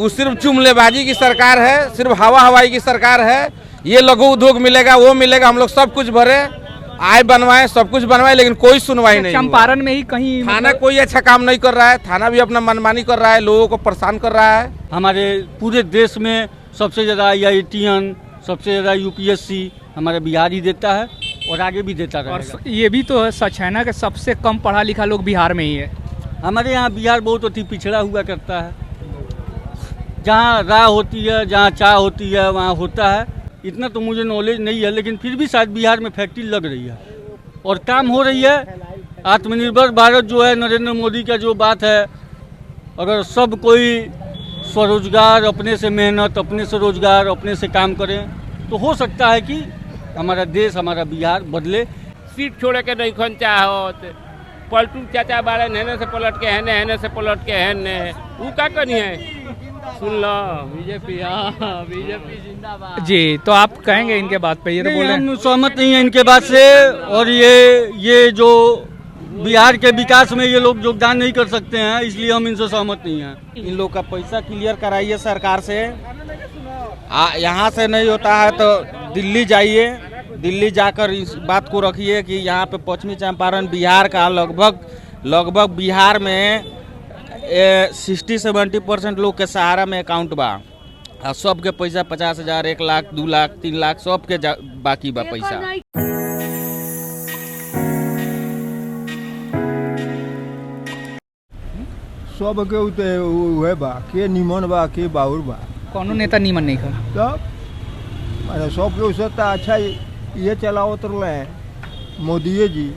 वो सिर्फ जुमलेबाजी की सरकार है, सिर्फ हवा हवाई की सरकार है। ये लघु उद्योग मिलेगा, वो मिलेगा, हम लोग सब कुछ भरे, आय बनवाए, सब कुछ बनवाए, लेकिन कोई सुनवाई नहीं। चंपारण में ही कहीं थाना कोई अच्छा काम नहीं कर रहा है, थाना भी अपना मनमानी कर रहा है, लोगों को परेशान कर रहा है। हमारे पूरे देश में सबसे ज़्यादा IITian, सबसे ज़्यादा UPSC हमारे बिहार ही देता है और आगे भी देता रहेगा। और ये भी तो सच है ना कि सबसे कम पढ़ा लिखा लोग बिहार में ही है। हमारे यहाँ बिहार बहुत अति पिछड़ा हुआ करता है। जहाँ राह होती है, जहाँ चाय होती है, वहाँ होता है। इतना तो मुझे नॉलेज नहीं है, लेकिन फिर भी शायद बिहार में फैक्ट्री लग रही है और काम हो रही है। आत्मनिर्भर भारत जो है नरेंद्र मोदी का जो बात है, अगर सब कोई स्वरोजगार, अपने से मेहनत, अपने से रोजगार, अपने से काम करें तो हो सकता है कि हमारा देश, हमारा बिहार बदले। सीट छोड़े के नहीं खन चाहत, पलटू चाचा बारे हेने से पलट के हेने, हेने से पलट के हेने, वो का कनी है। सुन लो बीजेपी, हाँ बीजेपी जिंदाबाद। जी, तो आप कहेंगे इनके बात पे? ये तो बोले हम सहमत नहीं है इनके बात से। और ये जो बिहार के विकास में ये लोग योगदान नहीं कर सकते हैं, इसलिए हम इनसे सहमत नहीं हैं। इन लोग का पैसा क्लियर कराइए सरकार से। यहाँ से नहीं होता है तो दिल्ली जाइए, दिल्ली जाकर इस बात को रखिए कि यहाँ पे पश्चिमी चंपारण बिहार का लगभग बिहार में 60-70% लोग के सहारा में अकाउंट बा। सबके पैसा 50,000, 1 लाख, 2 लाख, 3 लाख सबके बाकी बा पैसा। सबके उहे बा, के निमन बा, के बाउर बा। कौनो नेता नीमन नहीं खा। तब अरे सबके उससे अच्छा ये चलावत रहे मोदी जी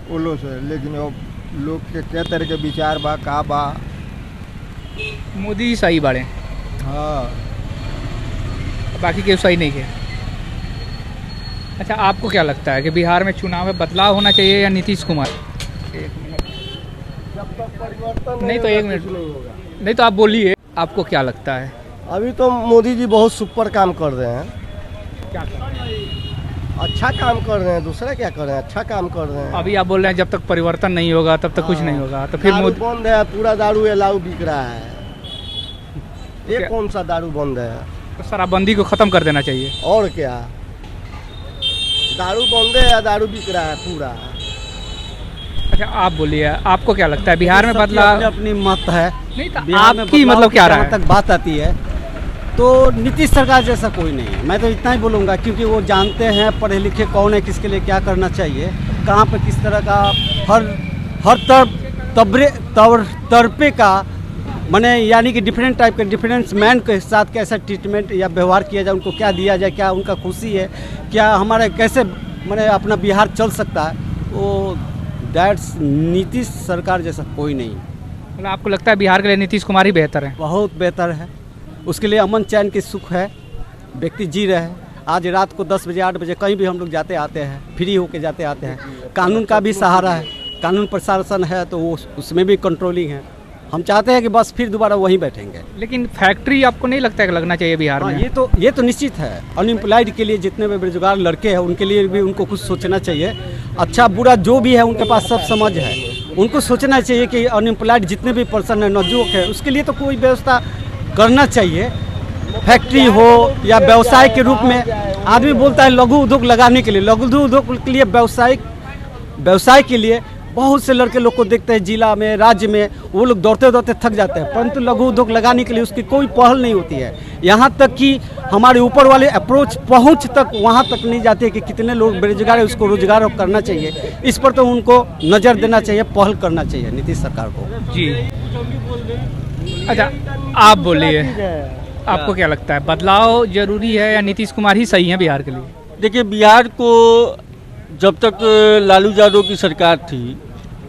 वो लोग से, लेकिन अब लोग के क्या तरह के विचार बा, का बा। मोदी जी सही बाड़े, हाँ बाकी केहू सही नहीं है। अच्छा, आपको क्या लगता है कि बिहार में चुनाव में बदलाव होना चाहिए या नीतीश कुमार? नहीं तो 1 मिनट नहीं तो आप बोलिए, आपको क्या लगता है? अभी तो मोदी जी बहुत सुपर काम कर रहे हैं। क्या कर रहे हैं? अच्छा काम कर रहे हैं, दूसरा क्या कर रहे हैं, अच्छा काम कर रहे हैं। अभी आप बोल रहे हैं जब तक परिवर्तन नहीं होगा तब तक कुछ नहीं होगा, तो फिर दारू मोदी बंद है, पूरा दारू अलाउ बिक रहा है। ये कौन सा दारू बंद है? तो शराबबंदी को खत्म कर देना चाहिए। और क्या, दारू बंद है या दारू बिक रहा है पूरा? अच्छा, आप बोलिए, आपको क्या लगता है बिहार में बदलाव? अपनी मत है। नहीं तो बिहार में आपकी मतलब क्या रहा है? तक बात आती है तो नीतीश सरकार जैसा कोई नहीं है। मैं तो इतना ही बोलूँगा, क्योंकि वो जानते हैं पढ़े लिखे कौन है, किसके लिए क्या करना चाहिए, कहाँ पे किस तरह का हर तरफे का माने, यानी कि डिफरेंट टाइप के डिफरेंस मैन के साथ कैसा ट्रीटमेंट या व्यवहार किया जाए, उनको क्या दिया जाए, क्या उनका खुशी है, क्या हमारे कैसे माने अपना बिहार चल सकता है, वो दैट्स नीतीश सरकार जैसा कोई नहीं। मतलब आपको लगता है बिहार के लिए नीतीश कुमार ही बेहतर है? बहुत बेहतर है। उसके लिए अमन चैन की सुख है, व्यक्ति जी रहे हैं। आज रात को 10 बजे 8 बजे कहीं भी हम लोग जाते आते हैं, फ्री होके जाते आते हैं। कानून का भी सहारा है, कानून प्रशासन है तो वो उसमें भी कंट्रोलिंग है। हम चाहते हैं कि बस फिर दोबारा वहीं बैठेंगे। लेकिन फैक्ट्री आपको नहीं लगता है कि लगना चाहिए बिहार में? ये तो निश्चित है। अनएम्प्लॉयड के लिए जितने भी बेरोजगार लड़के हैं उनके लिए भी उनको कुछ सोचना चाहिए। अच्छा बुरा जो भी है उनके पास सब समझ है, उनको सोचना चाहिए कि अनएम्प्लॉयड जितने भी पर्सन है, नौजुवक है, उसके लिए तो कोई व्यवस्था करना चाहिए। फैक्ट्री हो या व्यवसाय के रूप में, आदमी बोलता है लघु उद्योग लगाने के लिए, लघु उद्योग के लिए व्यवसाय के लिए बहुत से लड़के लोग को देखते हैं जिला में, राज्य में, वो लोग दौड़ते दौड़ते थक जाते हैं, परंतु लघु उद्योग लगाने के लिए उसकी कोई पहल नहीं होती है। यहाँ तक कि हमारे ऊपर वाले अप्रोच पहुँच तक वहाँ तक नहीं जाती है कि कितने लोग बेरोजगार है, उसको रोजगार करना चाहिए। इस पर तो उनको नज़र देना चाहिए, पहल करना चाहिए नीतीश सरकार को। जी, अच्छा आप बोलिए, आपको क्या लगता है बदलाव जरूरी है या नीतीश कुमार ही सही है बिहार के लिए? देखिए, बिहार को जब तक लालू यादव की सरकार थी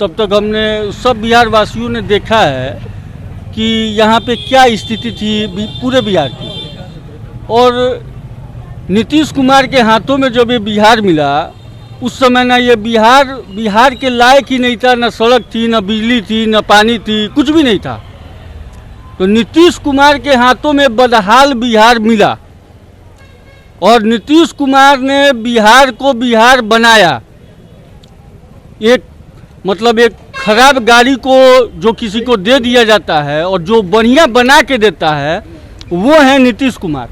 तब तक हमने सब बिहार वासियों ने देखा है कि यहाँ पे क्या स्थिति थी पूरे बिहार की। और नीतीश कुमार के हाथों में जब ये बिहार मिला, उस समय ना ये बिहार के लायक ही नहीं था, ना सड़क थी, ना बिजली थी, ना पानी थी, कुछ भी नहीं था। तो नीतीश कुमार के हाथों में बदहाल बिहार मिला और नीतीश कुमार ने बिहार को बिहार बनाया। एक खराब गाड़ी को जो किसी को दे दिया जाता है और जो बढ़िया बना के देता है वो है नीतीश कुमार।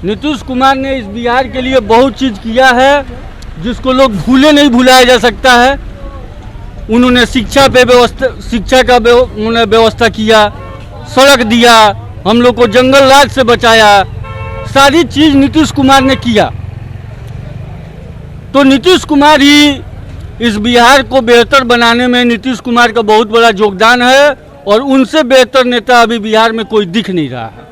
नीतीश कुमार ने इस बिहार के लिए बहुत चीज़ किया है जिसको लोग भूले नहीं भुलाया जा सकता है। उन्होंने शिक्षा का उन्होंने व्यवस्था किया, सड़क दिया, हम लोग को जंगल राज से बचाया, सारी चीज़ नीतीश कुमार ने किया। तो नीतीश कुमार ही इस बिहार को बेहतर बनाने में नीतीश कुमार का बहुत बड़ा योगदान है और उनसे बेहतर नेता अभी बिहार में कोई दिख नहीं रहा है।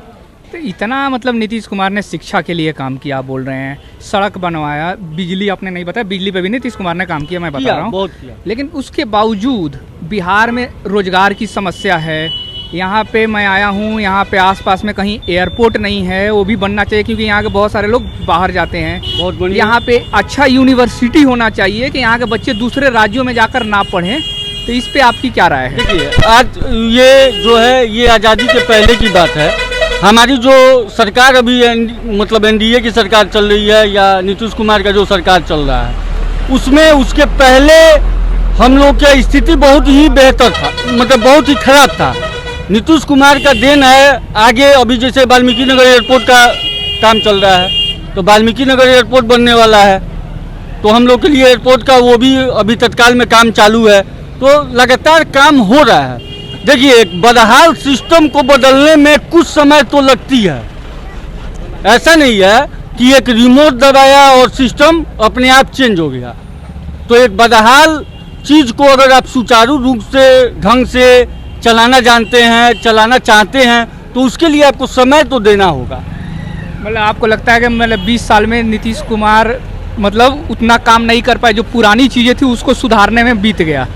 तो इतना मतलब नीतीश कुमार ने शिक्षा के लिए काम किया, बोल रहे हैं, सड़क बनवाया, बिजली आपने नहीं बताया, बिजली पे भी नीतीश कुमार ने काम किया, मैं बता रहा हूँ बहुत किया। लेकिन उसके बावजूद बिहार में रोजगार की समस्या है। यहाँ पे मैं आया हूँ, यहाँ पे आसपास में कहीं एयरपोर्ट नहीं है, वो भी बनना चाहिए क्योंकि यहाँ के बहुत सारे लोग बाहर जाते हैं। बहुत बढ़िया। यहाँ पे अच्छा यूनिवर्सिटी होना चाहिए कि यहाँ के बच्चे दूसरे राज्यों में जाकर ना पढ़ें। तो इस पे आपकी क्या राय है? देखिए, आज ये जो है ये आज़ादी के पहले की बात है। हमारी जो सरकार अभी मतलब एनडीए की सरकार चल रही है या नीतीश कुमार का जो सरकार चल रहा है, उसमें उसके पहले हम लोग की स्थिति बहुत ही बेहतर था, मतलब बहुत ही खराब था। नीतीश कुमार का देन है। आगे अभी जैसे वाल्मीकि नगर एयरपोर्ट का काम चल रहा है, तो वाल्मीकि नगर एयरपोर्ट बनने वाला है, तो हम लोग के लिए एयरपोर्ट का वो भी अभी तत्काल में काम चालू है। तो लगातार काम हो रहा है। देखिए, एक बदहाल सिस्टम को बदलने में कुछ समय तो लगती है। ऐसा नहीं है कि एक रिमोट दबाया और सिस्टम अपने आप चेंज हो गया। तो एक बदहाल चीज़ को अगर आप सुचारू रूप से ढंग से चलाना जानते हैं, चलाना चाहते हैं, तो उसके लिए आपको समय तो देना होगा। मतलब आपको लगता है कि मतलब 20 साल में नीतीश कुमार मतलब उतना काम नहीं कर पाए, जो पुरानी चीज़ें थी उसको सुधारने में बीत गया।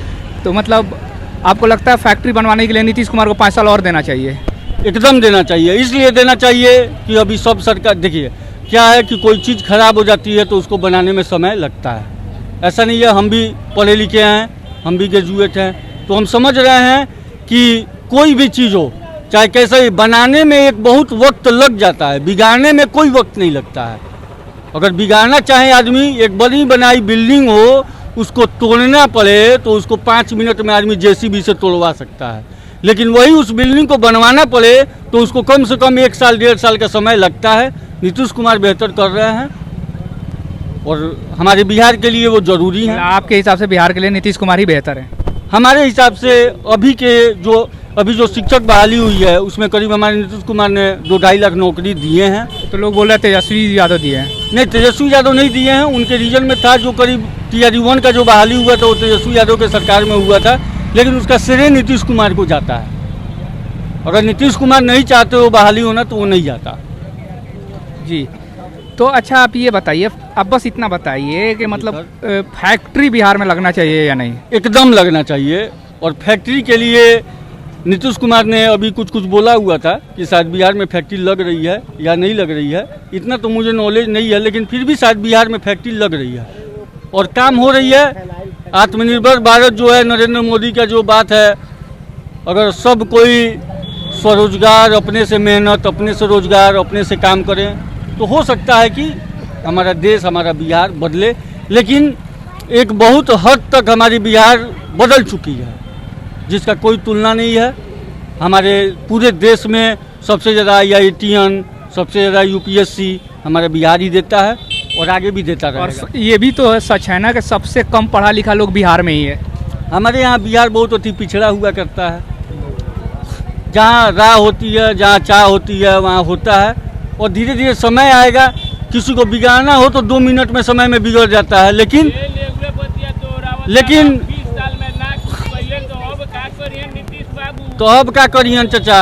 तो मतलब आपको लगता है फैक्ट्री बनवाने के लिए नीतीश कुमार को 5 साल और देना चाहिए? एकदम देना चाहिए। इसलिए देना चाहिए कि अभी सब सरकार, देखिए क्या है कि कोई चीज़ खराब हो जाती है तो उसको बनाने में समय लगता है। ऐसा नहीं है, हम भी पढ़े लिखे हैं, हम भी ग्रेजुएट हैं, तो हम समझ रहे हैं कि कोई भी चीज़ हो, चाहे कैसे ही, बनाने में एक बहुत वक्त लग जाता है, बिगाड़ने में कोई वक्त नहीं लगता है। अगर बिगाड़ना चाहे आदमी, एक बड़ी बनाई बिल्डिंग हो, उसको तोड़ना पड़े तो उसको 5 मिनट में आदमी जेसीबी से तोड़वा सकता है, लेकिन वही उस बिल्डिंग को बनवाना पड़े तो उसको कम से कम 1 साल 1.5 साल का समय लगता है। नीतीश कुमार बेहतर कर रहे हैं और हमारे बिहार के लिए वो जरूरी है। आपके हिसाब से बिहार के लिए नीतीश कुमार ही बेहतर है? हमारे हिसाब से अभी जो शिक्षक बहाली हुई है उसमें करीब हमारे नीतीश कुमार ने 2-2.5 लाख नौकरी दिए हैं। तो लोग बोल रहे हैं तेजस्वी यादव दिए हैं। नहीं, तेजस्वी यादव नहीं दिए हैं। उनके रीजन में था जो करीब TRE-1 का जो बहाली हुआ था वो तेजस्वी यादव के सरकार में हुआ था, लेकिन उसका श्रेय नीतीश कुमार को जाता है। अगर नीतीश कुमार नहीं चाहते वो बहाली होना तो वो नहीं जाता। जी, तो अच्छा आप ये बताइए, अब बस इतना बताइए कि मतलब फैक्ट्री बिहार में लगना चाहिए या नहीं? एकदम लगना चाहिए। और फैक्ट्री के लिए नीतीश कुमार ने अभी कुछ बोला हुआ था कि शायद बिहार में फैक्ट्री लग रही है या नहीं लग रही है, इतना तो मुझे नॉलेज नहीं है, लेकिन फिर भी शायद बिहार में फैक्ट्री लग रही है और काम हो रही है। आत्मनिर्भर भारत जो है नरेंद्र मोदी का जो बात है, अगर सब कोई स्वरोजगार, अपने से मेहनत, अपने से रोजगार, अपने से काम करें तो हो सकता है कि हमारा देश, हमारा बिहार बदले। लेकिन एक बहुत हद तक हमारी बिहार बदल चुकी है जिसका कोई तुलना नहीं है। हमारे पूरे देश में सबसे ज़्यादा IITian, सबसे ज़्यादा UPSC हमारा बिहार ही देता है और आगे भी देता रहेगा। और ये भी तो सच है ना कि सबसे कम पढ़ा लिखा लोग बिहार में ही है। हमारे यहाँ बिहार बहुत अति पिछड़ा हुआ करता है। जहाँ राह होती है, जहाँ चाह होती है, वहाँ होता है और धीरे धीरे समय आएगा। किसी को बिगाड़ना हो तो 2 मिनट में समय में बिगड़ जाता है, लेकिन तो अब क्या करियन चाचा?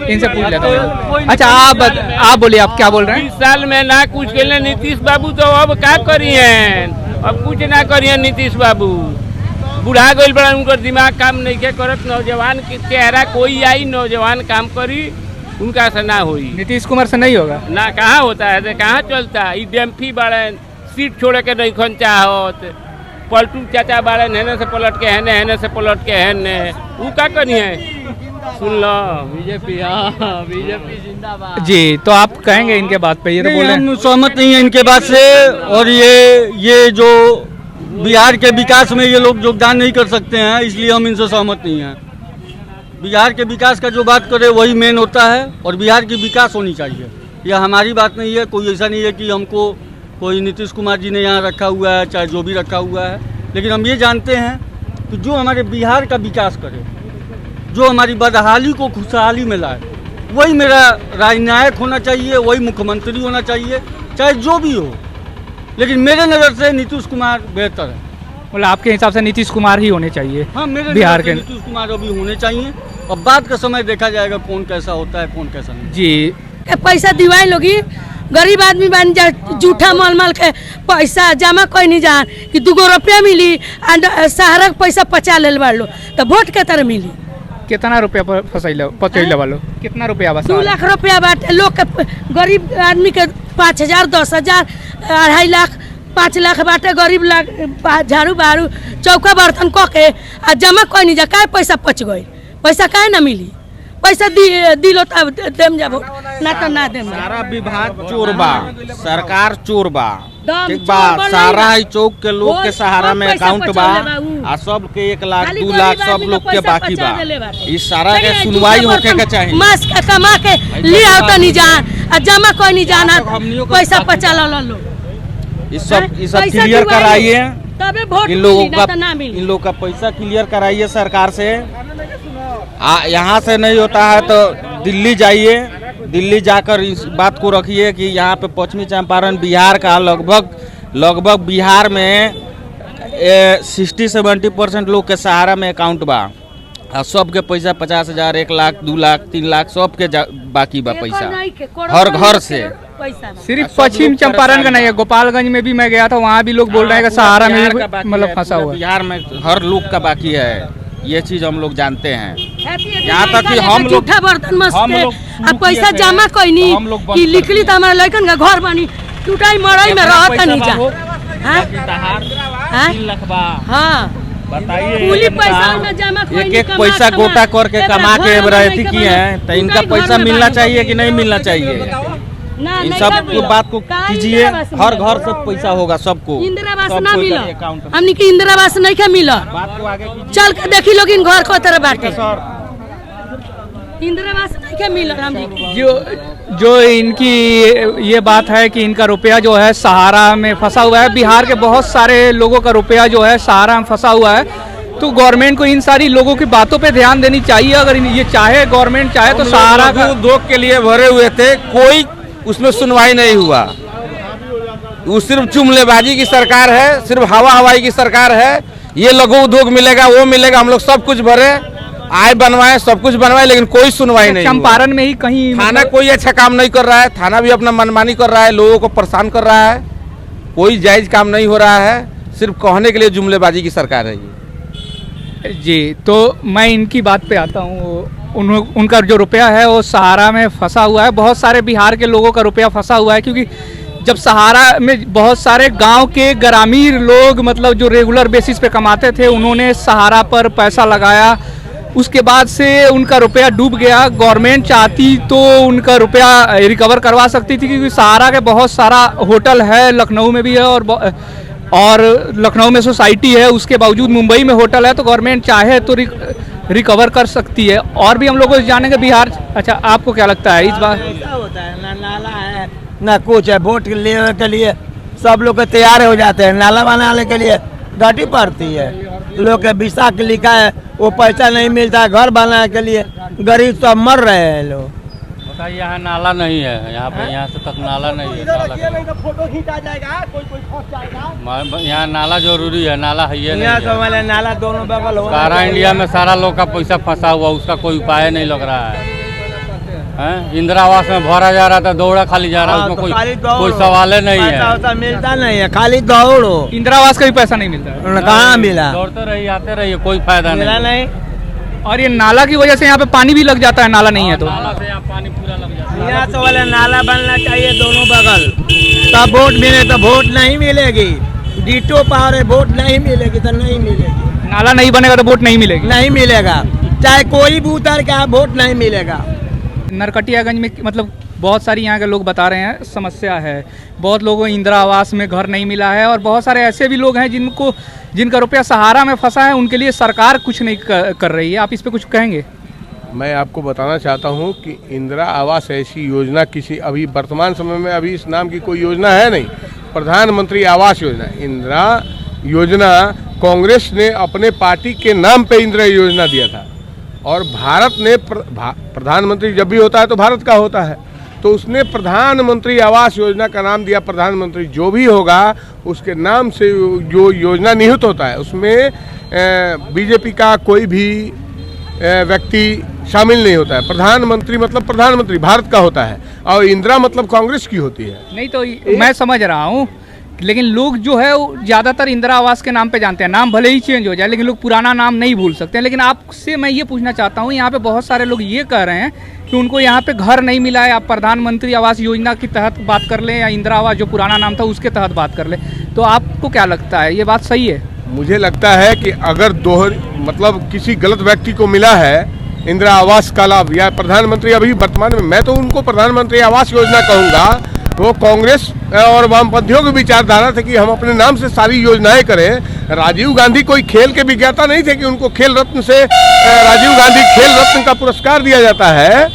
इनसे पूछ लेता हूं। अच्छा आप बोलिए, आप क्या बोल रहे हैं? 20 साल में ना कुछ के लिए नीतीश बाबू, तो अब क्या करियन? अब कुछ ना करियन नीतीश बाबू। बुढ़ा गइल बड़ा, उनका दिमाग काम नहीं के करत। नौजवान के चेहरा कोई आई, नौजवान काम करी, उनका से ना होई। नीतीश कुमार से नहीं होगा ना, कहाँ होता है, कहाँ चलता है। डेम्फी बड़े सीट छोड़ के नहीं खन चाहत, पलटू चाचा बाड़े हेने से पलट के हेने से पलट के हेने, वो क्या करिए? सुन लो, बीजेपी, हाँ बीजेपी जिंदाबाद। जी, तो आप कहेंगे इनके बात पे? ये तो बोले हम सहमत नहीं है इनके बात से। और ये जो बिहार के विकास में ये लोग योगदान नहीं कर सकते हैं, इसलिए हम इनसे सहमत नहीं हैं। बिहार के विकास का जो बात करे वही मेन होता है और बिहार की विकास होनी चाहिए। यह हमारी बात नहीं है, कोई ऐसा नहीं है कि हमको कोई नीतीश कुमार जी ने यहाँ रखा हुआ है, चाहे जो भी रखा हुआ है, लेकिन हम ये जानते हैं कि जो हमारे बिहार का विकास करे, जो हमारी बदहाली को खुशहाली में लाए, वही मेरा राजनायक होना चाहिए, वही मुख्यमंत्री होना चाहिए, चाहे जो भी हो। लेकिन मेरे नज़र से नीतीश कुमार बेहतर है। मतलब आपके हिसाब से नीतीश कुमार ही होने चाहिए? हाँ, मेरे बिहार नज़र से के नीतीश कुमार अभी होने चाहिए और बाद का समय देखा जाएगा कौन कैसा होता है, कौन कैसा नहीं। जी, पैसा दिवाई लोगी, गरीब आदमी बन जा, जूठा मल के पैसा जमा कोई नहीं जान कि 2 रुपया मिली, सहारा के पैसा पचा ले लो तो वोट के तरह मिली। कितना रुपया पचैले वालो? कितना रुपया बस? 2 लाख रुपया बाटे लोग के, गरीब आदमी के 5,000, 10,000, 2.5 लाख, 5 लाख बाटे गरीब झाड़ू बाड़ू चौका बर्तन कह के आ जमा कोई नहीं जा, का पैसा पच गई, पैसा काहे ना मिली? पैसा दिलो तब देम जाबो, ना तो ना देम। सारा विभाग चोर बा, सरकार चोर बा, दम ठीक बा। चोर बनल सारा बा। ही चौक के लोग के वो सहारा सब में पैसा अकाउंट बा पचौले बा उ। आ सब के 1 लाख, खाली 2 गरीब लाख सब आदमी लोग के के पैसा बाकी बा। पचा देले बाटे। इस सारा के देखिए, सुनवाई जूठा होके के बर्तन चाहिए। मास के कमा के ले आओ तो नहीं जान आ जमा कोई नहीं जाना, हमनियों को पैसा बाकी पचा लो लो। ये सब पैसा क्लियर दिवाई कराइए। तबे वोट इन मिली, लोगों ना का तो ना मिली। इन लोग का पैसा क्लियर कराइए सरकार से। यहाँ से नहीं होता है तो दिल्ली जाइए, दिल्ली जाकर इस बात को रखिए कि यहाँ पे पश्चिमी चंपारण बिहार का लगभग बिहार में 60-70% लोग के सहारा में अकाउंट बा। सबके पैसा 50,000, 1 लाख, 2 लाख, 3 लाख सबके बाकी बा पैसा हर घर से। सिर्फ पश्चिम चंपारण का नहीं है, गोपालगंज में भी मैं गया था, वहाँ भी लोग बोल रहे हैं कि सहारा में भी मतलब फंसा हुआ है। बिहार में हर लोग का बाकी है, ये चीज हम लोग जानते हैं। यहाँ तक कि हम लोग जूठा बर्तन मस्त हम के लोग आ पैसा जमा कोई नहीं हम लोग कि लिखली तो हमारे लड़कन का घर बनी, टूटाई मड़ाई में रहता नहीं जा। हाँ? 3 लाख बा, हाँ, बताइए। कुली पैसा में जमा कोई नहीं, एक कमा पैसा कमा गोटा करके एकरा कमा के घर रहती बनाई की के है, तो बनाई। इनका उनका ही पैसा घर में मिलना बनाई। चाहिए कि नहीं मिलना चाहिए? ना, इन नहीं सब का की बात को का कीजिए, इंदिरा आवास हर मिला। घर से पैसा होगा सबको। इंदिरा आवास सब ना कोई मिला, का अकाउंट में। हमनी के इंदिरा आवास नहीं के मिला। बात को आगे कीजिए चल के देखी लोग इन घर को तरह बाटे, सर। इंदिरा आवास नहीं के मिला हमनी के। जो इनकी ये बात है कि इनका रुपया जो है सहारा में फंसा हुआ है, बिहार के बहुत सारे लोगों का रुपया जो है सहारा में फंसा हुआ है, तो गवर्नमेंट को इन सारी लोगों की बातों पे ध्यान देनी चाहिए। अगर ये चाहे, गवर्नमेंट चाहे तो सहारा का उद्योग के लिए भरे हुए थे, कोई उसमें सुनवाई नहीं हुआ। वो सिर्फ जुमलेबाजी की सरकार है, सिर्फ हवाई की सरकार है। ये लघु उद्योग मिलेगा, वो मिलेगा, हम लोग सब कुछ भरे, आय बनवाए, सब कुछ बनवाए, लेकिन कोई सुनवाई नहीं हुआ। चंपारण में ही कहीं थाना कोई अच्छा काम नहीं कर रहा है, थाना भी अपना मनमानी कर रहा है, लोगों को परेशान कर रहा है, कोई जायज काम नहीं हो रहा है, सिर्फ कहने के लिए जुमलेबाजी की सरकार है ये। जी, तो मैं इनकी बात पे आता हूँ। उनका जो रुपया है वो सहारा में फंसा हुआ है, बहुत सारे बिहार के लोगों का रुपया फंसा हुआ है, क्योंकि जब सहारा में बहुत सारे गांव के ग्रामीण लोग मतलब जो रेगुलर बेसिस पे कमाते थे, उन्होंने सहारा पर पैसा लगाया, उसके बाद से उनका रुपया डूब गया। गवर्नमेंट चाहती तो उनका रुपया रिकवर करवा सकती थी, क्योंकि सहारा के बहुत सारा होटल है, लखनऊ में भी है और लखनऊ में सोसाइटी है, उसके बावजूद मुंबई में होटल है, तो गवर्नमेंट चाहे तो रिकवर कर सकती है। और भी हम लोग को जानेंगे बिहार। अच्छा, आपको क्या लगता है इस बार? ऐसा होता है ना, नाला है ना कुछ है, वोट लेने के लिए सब लोग तैयार हो जाते हैं, नाला बनाने के लिए घाटी पड़ती है, लोग के विसा के लिखा है, वो पैसा नहीं मिलता है घर बनाने के लिए, गरीब सब मर रहे हैं लोग। बताइए, यहाँ नाला नहीं है, यहाँ पे यहाँ से तक नाला नहीं है। फोटो खींचा जाएगा, कोई फंस जाएगा। यहाँ नाला जरूरी है, नाला है यहाँ तो वाले नाला दोनों बगल हो। सारा इंडिया में सारा लोग का पैसा फंसा हुआ, उसका कोई उपाय नहीं लग रहा है। इंदिरा आवास में भरा जा रहा था, दौड़ा खाली जा रहा है, उसमें कोई सवाल नहीं है। पैसा मिलता नहीं है, खाली दौड़ो। इंदिरा आवास का भी पैसा नहीं मिलता है। कहाँ मिला? दौड़ते रहिए, आते रहिए, कोई फायदा नहीं। और ये नाला की वजह से यहाँ पे पानी भी लग जाता है, नाला नहीं है तो नाला से यहाँ पानी पूरा लग जाता है। यहाँ तो वाले नाला बनना चाहिए दोनों बगल, तब वोट मिले, तो वोट नहीं मिलेगी। डीटो पावर है, वोट नहीं मिलेगी तो नहीं मिलेगी। नाला नहीं बनेगा तो वोट नहीं मिलेगी, नहीं मिलेगा, चाहे कोई भी उतर के आप वोट नहीं मिलेगा। नरकटियागंज में मतलब बहुत सारी यहाँ के लोग बता रहे हैं समस्या है, बहुत लोगों को इंदिरा आवास में घर नहीं मिला है और बहुत सारे ऐसे भी लोग हैं जिनका रुपया सहारा में फंसा है, उनके लिए सरकार कुछ नहीं कर रही है। आप इस पे कुछ कहेंगे? मैं आपको बताना चाहता हूं कि इंदिरा आवास ऐसी योजना किसी अभी वर्तमान समय में अभी इस नाम की कोई योजना है नहीं। प्रधानमंत्री आवास योजना, इंदिरा योजना कांग्रेस ने अपने पार्टी के नाम पे इंदिरा योजना दिया था और भारत ने प्रधानमंत्री जब भी होता है तो भारत का होता है, तो उसने प्रधानमंत्री आवास योजना का नाम दिया। प्रधानमंत्री जो भी होगा उसके नाम से जो योजना निहित होता है उसमें बीजेपी का कोई भी व्यक्ति शामिल नहीं होता है। प्रधानमंत्री मतलब प्रधानमंत्री भारत का होता है और इंदिरा मतलब कांग्रेस की होती है। नहीं तो मैं समझ रहा हूँ, लेकिन लोग जो है वो ज़्यादातर इंदिरा आवास के नाम पे जानते हैं। नाम भले ही चेंज हो जाए लेकिन लोग पुराना नाम नहीं भूल सकते हैं। लेकिन आपसे मैं ये पूछना चाहता हूँ, यहाँ पे बहुत सारे लोग ये कह रहे हैं कि उनको यहाँ पे घर नहीं मिला है। आप प्रधानमंत्री आवास योजना के तहत बात कर लें या इंदिरा आवास जो पुराना नाम था उसके तहत बात कर लें, तो आपको क्या लगता है ये बात सही है? मुझे लगता है कि अगर मतलब किसी गलत व्यक्ति को मिला है इंदिरा आवास का लाभ या प्रधानमंत्री अभी वर्तमान में, मैं तो उनको प्रधानमंत्री आवास योजना कहूँगा। वो कांग्रेस और वामपंथियों की विचारधारा थी कि हम अपने नाम से सारी योजनाएं करें। राजीव गांधी कोई खेल के विज्ञाता नहीं थे कि उनको खेल रत्न से राजीव गांधी खेल रत्न का पुरस्कार दिया जाता है,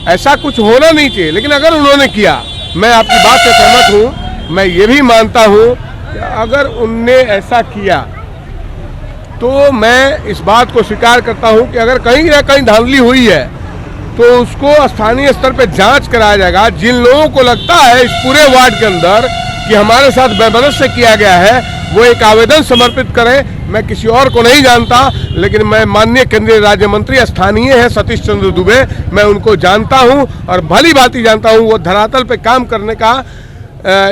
ऐसा कुछ होना नहीं चाहिए। लेकिन अगर उन्होंने किया, मैं आपकी बात से सहमत हूँ। मैं ये भी मानता हूँ कि अगर उनने ऐसा किया तो मैं इस बात को स्वीकार करता हूँ कि अगर कहीं ना कहीं धांधली हुई है तो उसको स्थानीय स्तर पे जांच कराया जाएगा। जिन लोगों को लगता है इस पूरे वार्ड के अंदर कि हमारे साथ बेबदश्त किया गया है, वो एक आवेदन समर्पित करें। मैं किसी और को नहीं जानता, लेकिन मैं माननीय केंद्रीय राज्य मंत्री स्थानीय है सतीश चंद्र दुबे, मैं उनको जानता हूं और भली भांति जानता हूं। वो धरातल पे काम करने का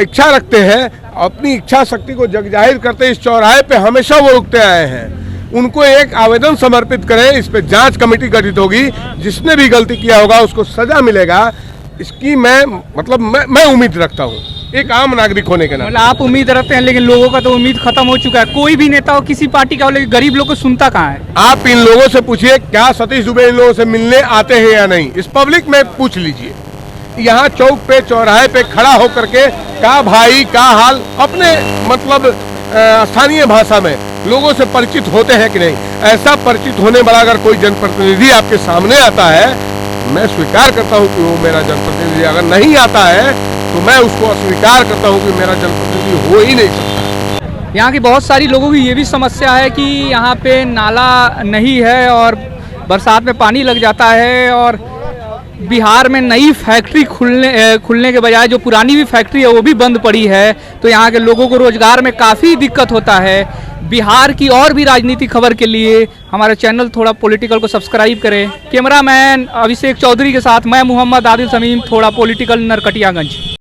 इच्छा रखते हैं, अपनी इच्छा शक्ति को जग जाहिर करते इस चौराहे पे हमेशा वो रुकते आए हैं। उनको एक आवेदन समर्पित करें, इस पे जांच कमेटी गठित होगी, जिसने भी गलती किया होगा उसको सजा मिलेगा। इसकी मैं उम्मीद रखता हूँ एक आम नागरिक होने के नाते। मतलब आप उम्मीद रखते हैं, लेकिन लोगों का तो उम्मीद खत्म हो चुका है। कोई भी नेता हो किसी पार्टी का हो, लेकिन गरीब लोग को सुनता कहाँ है? आप इन लोगों से पूछिए क्या सतीश दुबे इन लोगों से मिलने आते हैं या नहीं, इस पब्लिक में पूछ लीजिए। यहाँ चौक पे चौराहे पे खड़ा होकर के का भाई का हाल अपने स्थानीय भाषा में लोगों से परिचित होते हैं कि नहीं। ऐसा परिचित होने वाला अगर कोई जनप्रतिनिधि आपके सामने आता है, मैं स्वीकार करता हूं कि वो मेरा जनप्रतिनिधि। अगर नहीं आता है तो मैं उसको अस्वीकार करता हूं कि मेरा जनप्रतिनिधि हो ही नहीं सकता। यहाँ की बहुत सारी लोगों की ये भी समस्या है कि यहाँ पे नाला नहीं है और बरसात में पानी लग जाता है, और बिहार में नई फैक्ट्री खुलने के बजाय जो पुरानी भी फैक्ट्री है वो भी बंद पड़ी है, तो यहाँ के लोगों को रोजगार में काफ़ी दिक्कत होता है। बिहार की और भी राजनीतिक खबर के लिए हमारे चैनल थोड़ा पॉलिटिकल को सब्सक्राइब करें। कैमरामैन अभिषेक चौधरी के साथ मैं मोहम्मद आदिल समीम, थोड़ा पॉलिटिकल, नरकटियागंज।